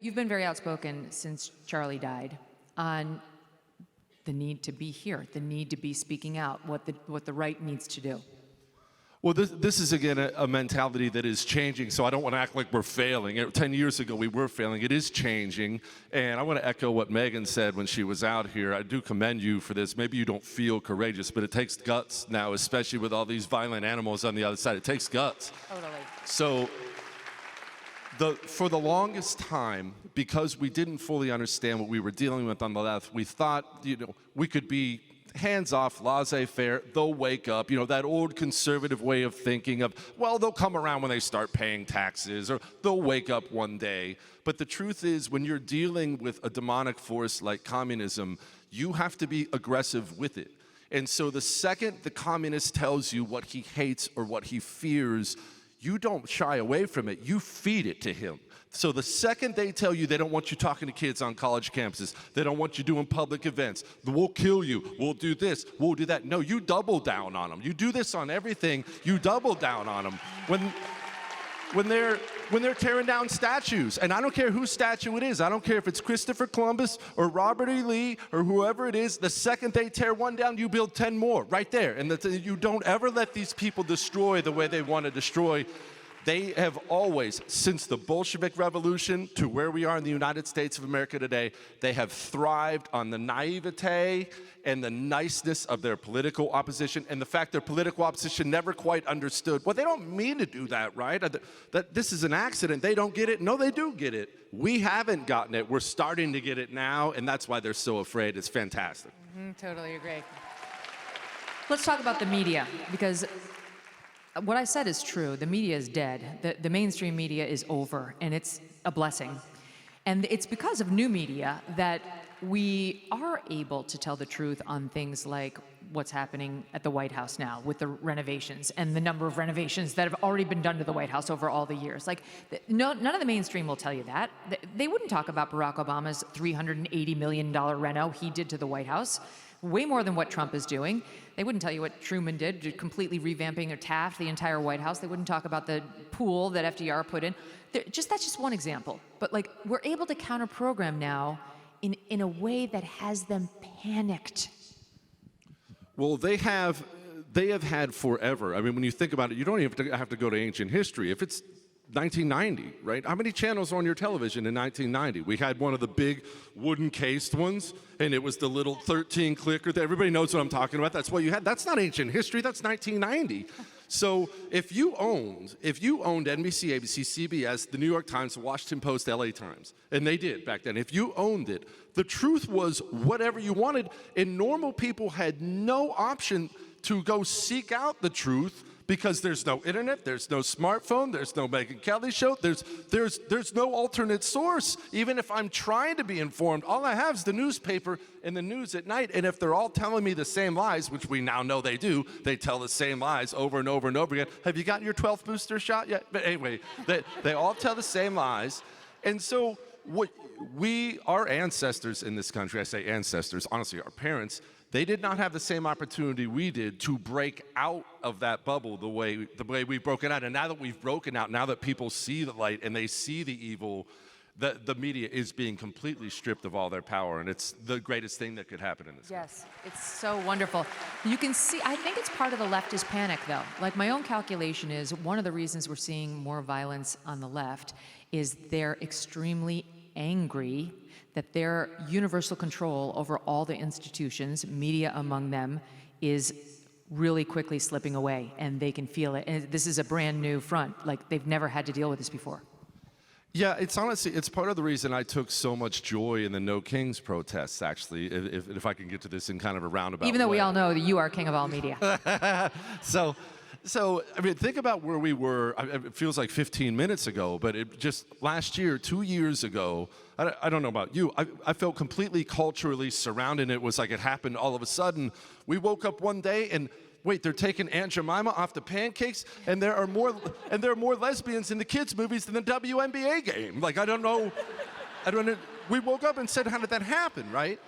You've been very outspoken since Charlie died on the need to be here, the need to be speaking out, what the right needs to do. Well, this is, again, a mentality that is changing, so I don't want to act like we're failing. 10 years ago, we were failing. It is changing, and I want to echo what Megyn said when she was out here. I do commend you for this. Maybe you don't feel courageous, but it takes guts now, especially with all these violent animals on the other side. It takes guts. Totally. So for the longest time, because we didn't fully understand what we were dealing with on the left, we thought, we could be hands off, laissez-faire, they'll wake up, that old conservative way of thinking of, well, they'll come around when they start paying taxes, or they'll wake up one day. But the truth is, when you're dealing with a demonic force like communism, you have to be aggressive with it. And so the second the communist tells you what he hates or what he fears, you don't shy away from it, you feed it to him. So the second they tell you they don't want you talking to kids on college campuses, they don't want you doing public events, we'll kill you, we'll do this, we'll do that. No, you double down on them. You do this on everything, you double down on them. When they're tearing down statues, and I don't care whose statue it is, I don't care if it's Christopher Columbus or Robert E. Lee or whoever it is, the second they tear one down, you build 10 more right there. And you don't ever let these people destroy the way they want to destroy. They have always, since the Bolshevik Revolution to where we are in the United States of America today, they have thrived on the naivete and the niceness of their political opposition, and the fact their political opposition never quite understood. Well, they don't mean to do that, right? That this is an accident. They don't get it. No, they do get it. We haven't gotten it. We're starting to get it now, and that's why they're so afraid. It's fantastic. Totally agree. Let's talk about the media, because what I said is true. The media is dead. The mainstream media is over, and it's a blessing. And it's because of new media that we are able to tell the truth on things like what's happening at the White House now with the renovations and the number of renovations that have already been done to the White House over all the years. Like, none of the mainstream will tell you that. They wouldn't talk about Barack Obama's $380 million reno he did to the White House. Way more than what Trump is doing. They wouldn't tell you what Truman did, completely revamping or Taft the entire White House. They wouldn't talk about the pool that FDR put in. That's just one example. But we're able to counter-program now in a way that has them panicked. Well, they have had forever. I mean, when you think about it, you don't even have to go to ancient history. If it's 1990, right? How many channels were on your television in 1990? We had one of the big wooden cased ones, and it was the little 13 clicker. Everybody knows what I'm talking about. That's what you had. That's not ancient history. That's 1990. So if you owned NBC, ABC, CBS, the New York Times, the Washington Post, LA Times, and they did back then, if you owned it, the truth was whatever you wanted, and normal people had no option to go seek out the truth, because there's no internet, there's no smartphone, there's no Megyn Kelly Show, there's no alternate source. Even if I'm trying to be informed, all I have is the newspaper and the news at night. And if they're all telling me the same lies, which we now know they do, they tell the same lies over and over and over again. Have you gotten your 12th booster shot yet? But anyway, they all tell the same lies. And so our ancestors in this country, I say ancestors, honestly, our parents, they did not have the same opportunity we did to break out of that bubble the way we've broken out. And now that we've broken out, now that people see the light and they see the evil, the media is being completely stripped of all their power. And it's the greatest thing that could happen in this country. Yes, it's so wonderful. You can see, I think it's part of the leftist panic, though. Like, my own calculation is one of the reasons we're seeing more violence on the left is they're extremely angry that their universal control over all the institutions, media among them, is really quickly slipping away, and they can feel it. And this is a brand new front. Like, they've never had to deal with this before. Yeah, it's part of the reason I took so much joy in the No Kings protests, actually, if I can get to this in kind of a roundabout way. Even though we all know that you are king of all media. So, I mean, think about where we were. It feels like 15 minutes ago, but it just last year, 2 years ago, I don't know about you, I felt completely culturally surrounded. It was like it happened all of a sudden. We woke up one day and, wait, they're taking Aunt Jemima off the pancakes, and there are more lesbians in the kids' movies than the WNBA game. Like, I don't know. We woke up and said, how did that happen, right?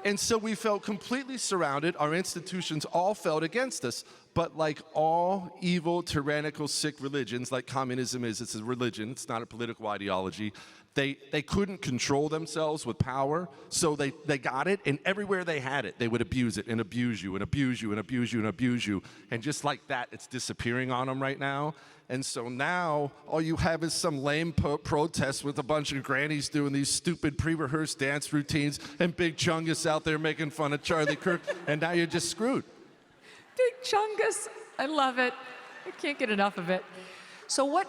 And so we felt completely surrounded. Our institutions all felt against us. But like all evil, tyrannical, sick religions, like communism is, it's a religion, it's not a political ideology, they couldn't control themselves with power, so they got it, and everywhere they had it, they would abuse it and abuse you and abuse you and abuse you and abuse you. And just like that, it's disappearing on them right now. And so now, all you have is some lame protest with a bunch of grannies doing these stupid pre-rehearsed dance routines, and Big Chungus out there making fun of Charlie Kirk, and now you're just screwed. Big Chungus, I love it. I can't get enough of it. So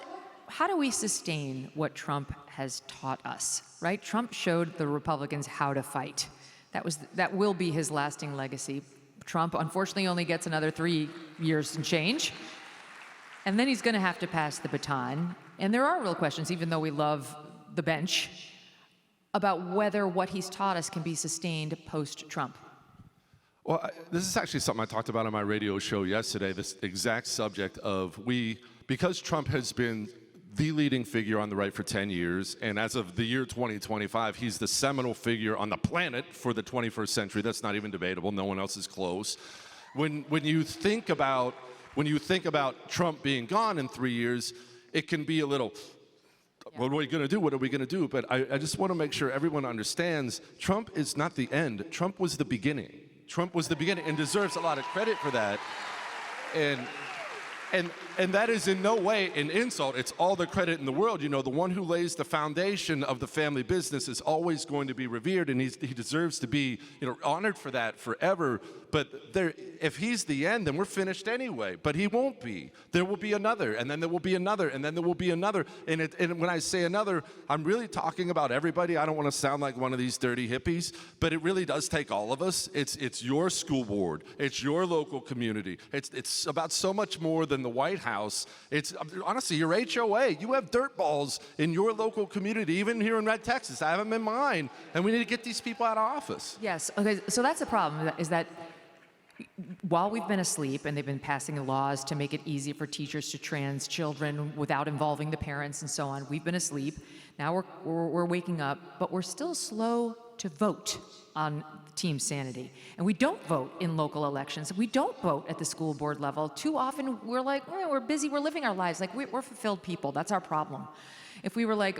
how do we sustain what Trump has taught us, right? Trump showed the Republicans how to fight. That will be his lasting legacy. Trump, unfortunately, only gets another 3 years and change. And then he's going to have to pass the baton. And there are real questions, even though we love the bench, about whether what he's taught us can be sustained post-Trump. Well, this is actually something I talked about on my radio show yesterday, this exact subject of because Trump has been the leading figure on the right for 10 years, and as of the year 2025, he's the seminal figure on the planet for the 21st century. That's not even debatable. No one else is close. When you think about Trump being gone in 3 years, it can be a little, what are we going to do? What are we going to do? But I just want to make sure everyone understands Trump is not the end. Trump was the beginning. Trump was the beginning and deserves a lot of credit for that. And that is in no way an insult. It's all the credit in the world. You know, the one who lays the foundation of the family business is always going to be revered, and he deserves to be, honored for that forever. But if he's the end, then we're finished anyway. But he won't be. There will be another, and then there will be another, and then there will be another. And when I say another, I'm really talking about everybody. I don't want to sound like one of these dirty hippies, but it really does take all of us. It's your school board. It's your local community. It's about so much more than the White House. It's honestly your HOA. You have dirt balls in your local community, even here in Red, Texas. I have them in mine, and we need to get these people out of office. Yes. Okay. So that's the problem. Is that while we've been asleep and they've been passing laws to make it easy for teachers to trans children without involving the parents and so on, we've been asleep. Now we're waking up, but we're still slow to vote on team sanity. And we don't vote in local elections. We don't vote at the school board level. Too often we're like, we're busy, we're living our lives. Like we're fulfilled people. That's our problem. If we were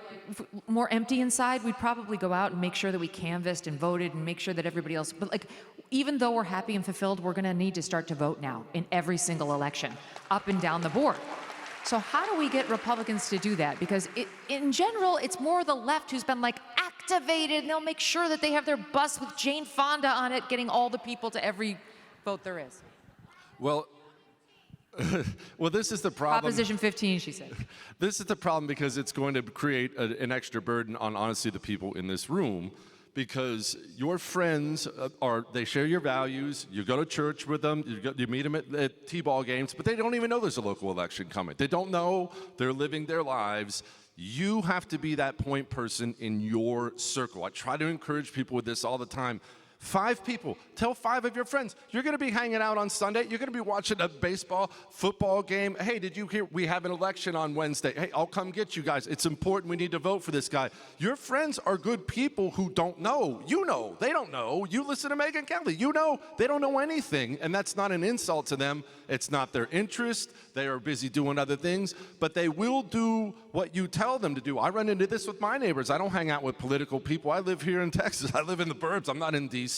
more empty inside, we'd probably go out and make sure that we canvassed and voted and make sure that everybody else, but even though we're happy and fulfilled, we're gonna need to start to vote now in every single election, up and down the board. So how do we get Republicans to do that? Because in general, it's more the left who's been activated, and they'll make sure that they have their bus with Jane Fonda on it, getting all the people to every vote there is. Well, this is the problem. Proposition 15, she said. This is the problem because it's going to create an extra burden on, honestly, the people in this room, because your friends they share your values. You go to church with them. You meet them at T-ball games, but they don't even know there's a local election coming. They don't know. They're living their lives. You have to be that point person in your circle. I try to encourage people with this all the time. 5 people. Tell 5 of your friends. You're going to be hanging out on Sunday. You're going to be watching a baseball, football game. Hey, did you hear we have an election on Wednesday? Hey, I'll come get you guys. It's important. We need to vote for this guy. Your friends are good people who don't know. You know. They don't know. You listen to Megyn Kelly. You know. They don't know anything. And that's not an insult to them. It's not their interest. They are busy doing other things. But they will do what you tell them to do. I run into this with my neighbors. I don't hang out with political people. I live here in Texas. I live in the burbs. I'm not in D.C.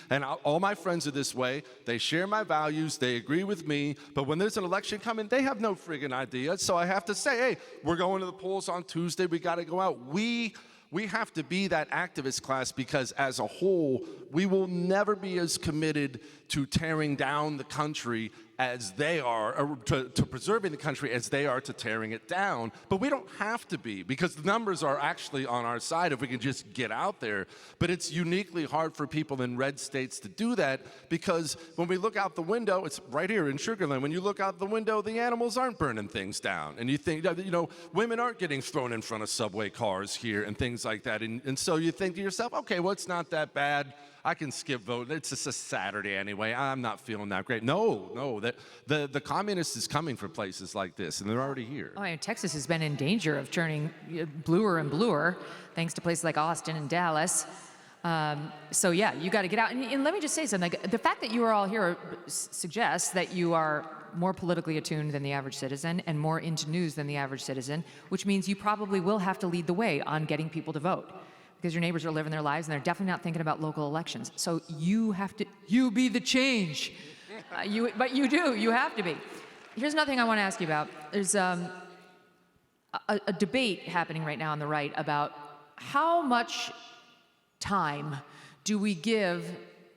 And all my friends are this way. They share my values. They agree with me. But when there's an election coming, they have no friggin' idea. So I have to say, hey, we're going to the polls on Tuesday. We got to go out. We have to be that activist class, because as a whole, we will never be as committed to tearing down the country as they are, or to preserving the country as they are to tearing it down. But we don't have to be, because the numbers are actually on our side if we can just get out there. But it's uniquely hard for people in red states to do that, because when we look out the window, it's right here in Sugar Land, when you look out the window, the animals aren't burning things down. And you think, women aren't getting thrown in front of subway cars here and things like that. And so you think to yourself, okay, well, it's not that bad. I can skip vote. It's just a Saturday anyway. I'm not feeling that great. No, the communist is coming for places like this, and they're already here. Oh, and Texas has been in danger of turning bluer and bluer, thanks to places like Austin and Dallas. So yeah, you got to get out. And let me just say something. The fact that you are all here suggests that you are more politically attuned than the average citizen and more into news than the average citizen, which means you probably will have to lead the way on getting people to vote because your neighbors are living their lives and they're definitely not thinking about local elections. So you have to, you be the change. But you do, you have to be. Here's another thing I want to ask you about. There's a debate happening right now on the right about how much time do we give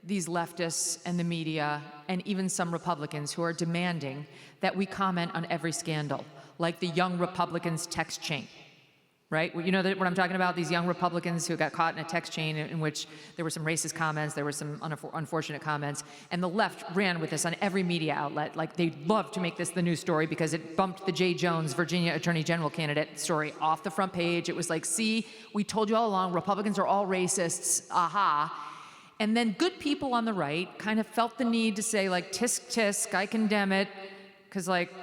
these leftists and the media and even some Republicans who are demanding that we comment on every scandal, like the young Republicans text chain, right? You know what I'm talking about? These young Republicans who got caught in a text chain in which there were some racist comments, there were some unfortunate comments, and the left ran with this on every media outlet. Like, they love to make this the news story because it bumped the Jay Jones, Virginia Attorney General candidate story off the front page. It was like, see, we told you all along, Republicans are all racists, aha. And then good people on the right kind of felt the need to say, like, tisk, tisk, I condemn it, because, like,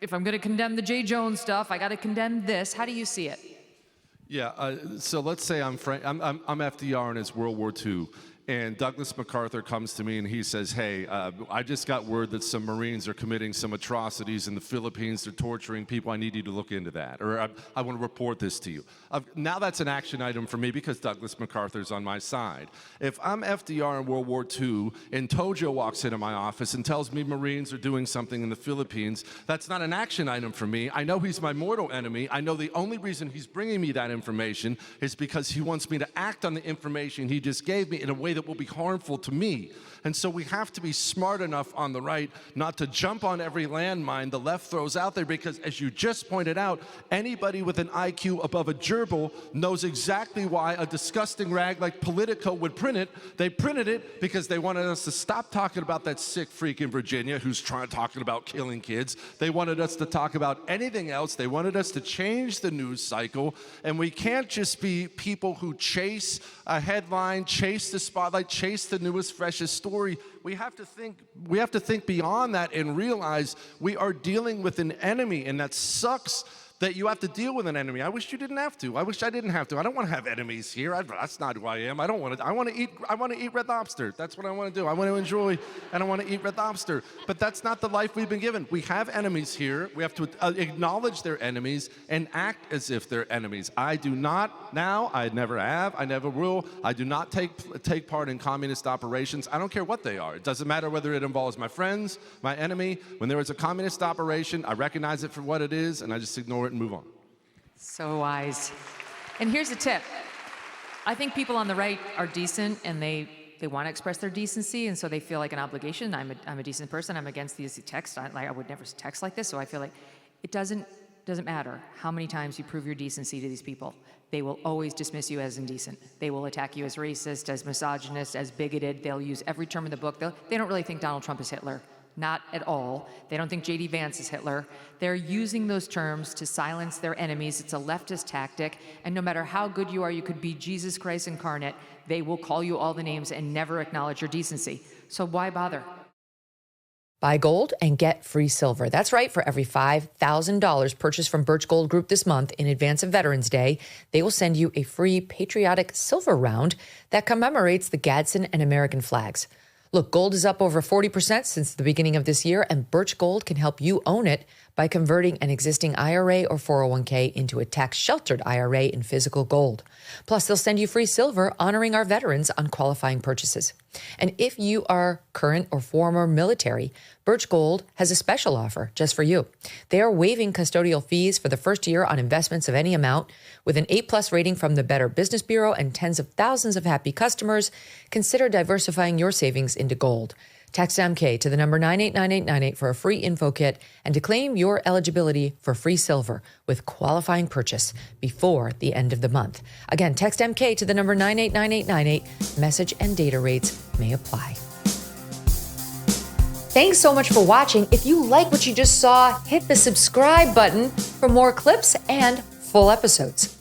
if I'm going to condemn the Jay Jones stuff, I got to condemn this. How do you see it? Yeah, so let's say I'm FDR in his World War II, and Douglas MacArthur comes to me and he says, hey, I just got word that some Marines are committing some atrocities in the Philippines. They're torturing people. I need you to look into that. Or I want to report this to you. Now that's an action item for me because Douglas MacArthur's on my side. If I'm FDR in World War II and Tojo walks into my office and tells me Marines are doing something in the Philippines, that's not an action item for me. I know he's my mortal enemy. I know the only reason he's bringing me that information is because he wants me to act on the information he just gave me in a way that will be harmful to me. And so we have to be smart enough on the right not to jump on every landmine the left throws out there, because as you just pointed out, anybody with an IQ above a gerbil knows exactly why a disgusting rag like Politico would print it. They printed it because they wanted us to stop talking about that sick freak in Virginia who's talking about killing kids. They wanted us to talk about anything else. They wanted us to change the news cycle, and we can't just be people who chase a headline, chase the spotlight, chase the newest, freshest story. We have to think beyond that and realize we are dealing with an enemy, and that sucks that you have to deal with an enemy. I wish you didn't have to. I wish I didn't have to. I don't want to have enemies here. That's not who I am. I don't want to. I want to eat red lobster. That's what I want to do. I want to enjoy and I want to eat red lobster. But that's not the life we've been given. We have enemies here. We have to acknowledge they're enemies and act as if they're enemies. I do not now. I never have. I never will. I do not take part in communist operations. I don't care what they are. It doesn't matter whether it involves my friends, my enemy. When there is a communist operation, I recognize it for what it is, and I just ignore it and move on. So wise. And here's a tip. I think people on the right are decent, and they want to express their decency, and so they feel like an obligation. I'm a decent person. I'm against these texts. I would never text like this, so I feel like it doesn't matter how many times you prove your decency to these people. They will always dismiss you as indecent. They will attack you as racist, as misogynist, as bigoted. They'll use every term in the book. They don't really think Donald Trump is Hitler. Not at all. They don't think J.D. Vance is Hitler. They're using those terms to silence their enemies. It's a leftist tactic, and no matter how good you are, you could be Jesus Christ incarnate, they will call you all the names and never acknowledge your decency. So why bother? Buy gold and get free silver. That's right. For every $5,000 purchased from Birch Gold Group this month in advance of Veterans Day, they will send you a free patriotic silver round that commemorates the Gadsden and American flags. Look, gold is up over 40% since the beginning of this year, and Birch Gold can help you own it by converting an existing IRA or 401k into a tax-sheltered IRA in physical gold. Plus, they'll send you free silver honoring our veterans on qualifying purchases. And if you are current or former military, Birch Gold has a special offer just for you. They are waiving custodial fees for the first year on investments of any amount. With an A+ rating from the Better Business Bureau and tens of thousands of happy customers, consider diversifying your savings into gold. Text MK to the number 989898 for a free info kit and to claim your eligibility for free silver with qualifying purchase before the end of the month. Again, text MK to the number 989898. Message and data rates may apply. Thanks so much for watching. If you like what you just saw, hit the subscribe button for more clips and full episodes.